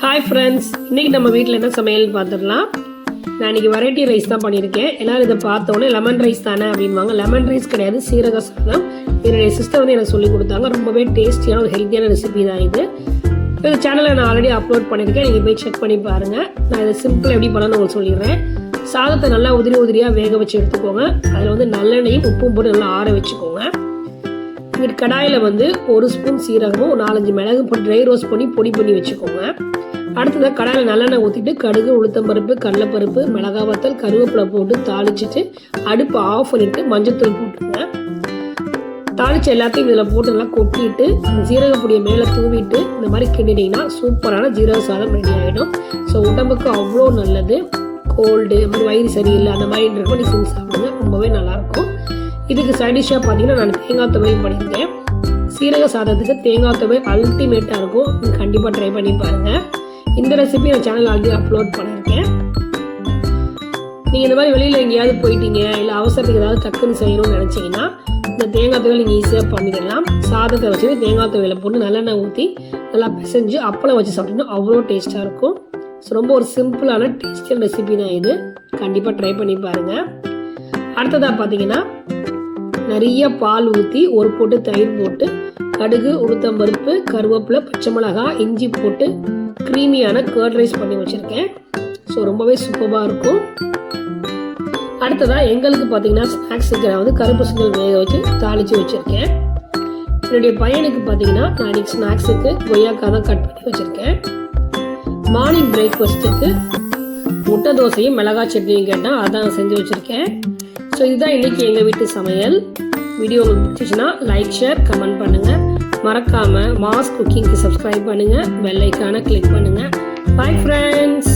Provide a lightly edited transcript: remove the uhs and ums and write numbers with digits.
Hi friends, இன்றைக்கி நம்ம வீட்டில் என்ன சமையல்னு பார்த்துடலாம். நான் இன்றைக்கி வெரைட்டி ரைஸ் தான் பண்ணியிருக்கேன். எல்லோரும் இதை பார்த்தோன்னே லெமன் ரைஸ் தானே அப்படின்வாங்க. லெமன் ரைஸ் கிடையாது, சீரக சாதம். என்னுடைய சிஸ்டர் வந்து எனக்கு சொல்லிக் கொடுத்தாங்க. ரொம்பவே டேஸ்டியான ஒரு ஹெல்த்தியான ரெசிபி தான் இது. இந்த சேனலை நான் ஆல்ரெடி அப்லோட் பண்ணியிருக்கேன், நீங்கள் போய் செக் பண்ணி பாருங்கள். நான் இதை சிம்பிளாக எப்படி பண்ணணும்னு உங்களுக்கு சொல்லிடுறேன். சாதத்தை நல்லா உதிரியாக வேக வச்சு எடுத்துக்கோங்க. அதில் வந்து நல்லெண்ணையும் உப்பும் போட்டு நல்லா ஆற வச்சுக்கோங்க. இங்கிட்டு கடாயில் வந்து 1 ஸ்பூன் சீரகமும் 4-5 மிளகு போட்டு ட்ரை ரோஸ்ட் பண்ணி பொடி பண்ணி வச்சுக்கோங்க. அடுத்ததாக கடாயில் நல்லெண்ணெய் ஊற்றிட்டு கடுகு, உளுத்தம்பருப்பு, கடலைப்பருப்பு, மிளகாய் வத்தல், கருவேப்பிலை போட்டு தாளிச்சிட்டு அடுப்பு ஆஃப் பண்ணிவிட்டு மஞ்சத்தூள் போட்டுருங்க. தாளிச்சு எல்லாத்தையும் இதில் போட்டு நல்லா கொட்டிட்டு ஜீரக பொடியை மேலே தூவிட்டு இந்த மாதிரி கிண்டினீங்கன்னா சூப்பரான ஜீரக சாதம் ரெடி ஆகிடும். ஸோ உடம்புக்கு அவ்வளோ நல்லது. கோல்டு, வயிறு சரியில்லை அந்த மாதிரி நீ செஞ்சு சாப்பிடுங்க, ரொம்பவே நல்லாயிருக்கும். இதுக்கு சைட் டிஷ்ஷாக பார்த்தீங்கன்னா நான் தேங்காய் துவையல் பண்ணியிருக்கேன். சீரக சாதத்துக்கு தேங்காய் துவையல் அல்டிமேட்டாக இருக்கும். நீங்கள் கண்டிப்பாக ட்ரை பண்ணி பாருங்கள். இந்த ரெசிபி நான் சேனல் ஆல்ரெடி அப்லோட் பண்ணியிருக்கேன். நீங்கள் இந்த மாதிரி வெளியில் எங்கேயாவது போயிட்டீங்க, இல்லை அவசரத்துக்கு ஏதாவது டக்குன்னு செய்யணும்னு நினச்சிங்கன்னா இந்த தேங்காய் துவையல் நீங்கள் ஈஸியாக பண்ணிடலாம். சாதத்தை வச்சுட்டு தேங்காய் துவையலை போட்டு நல்லெண்ணெய் ஊற்றி நல்லா பிசைஞ்சு அப்பளம் வச்சு சாப்பிட்டீங்கன்னா அவ்வளோ டேஸ்ட்டாக இருக்கும். ஸோ ரொம்ப ஒரு சிம்பிளான டேஸ்டியான ரெசிபி தான் இது. கண்டிப்பாக ட்ரை பண்ணி பாருங்கள். அடுத்ததாக பார்த்தீங்கன்னா நிறைய பால் ஊற்றி ஒரு போட்டு தயிர் போட்டு கடுகு, உளுத்தம்பருப்பு, கருவேப்பிலை, பச்சை மிளகாய், இஞ்சி போட்டு க்ரீமியான கர்ட் ரைஸ் பண்ணி வச்சுருக்கேன். ஸோ ரொம்பவே சூப்பராக இருக்கும். அடுத்ததாக எங்களுக்கு பார்த்தீங்கன்னா ஸ்நாக்ஸுக்கு நான் வந்து கருப்பு சுண்டல் வேக வச்சு தாளித்து வச்சுருக்கேன். என்னுடைய பையனுக்கு பார்த்தீங்கன்னா நான் இன்றைக்கி ஸ்நாக்ஸுக்கு கொய்யாக்காய் தான் கட் பண்ணி வச்சுருக்கேன். மார்னிங் பிரேக்ஃபாஸ்ட்டுக்கு முட்டை தோசையும் மிளகாய் சட்னியும் கேட்டால் அதான் செஞ்சு வச்சுருக்கேன். ஸோ இதுதான் இன்றைக்கி எங்கள் வீட்டு சமையல். வீடியோ உங்களுக்கு பிடிச்சிச்சுன்னா லைக், ஷேர், கமெண்ட் பண்ணுங்கள். மறக்காமல் மாஸ் குக்கிங்க்கு சப்ஸ்கிரைப் பண்ணுங்கள். பெல் ஐக்கானை கிளிக் பண்ணுங்கள். Bye friends.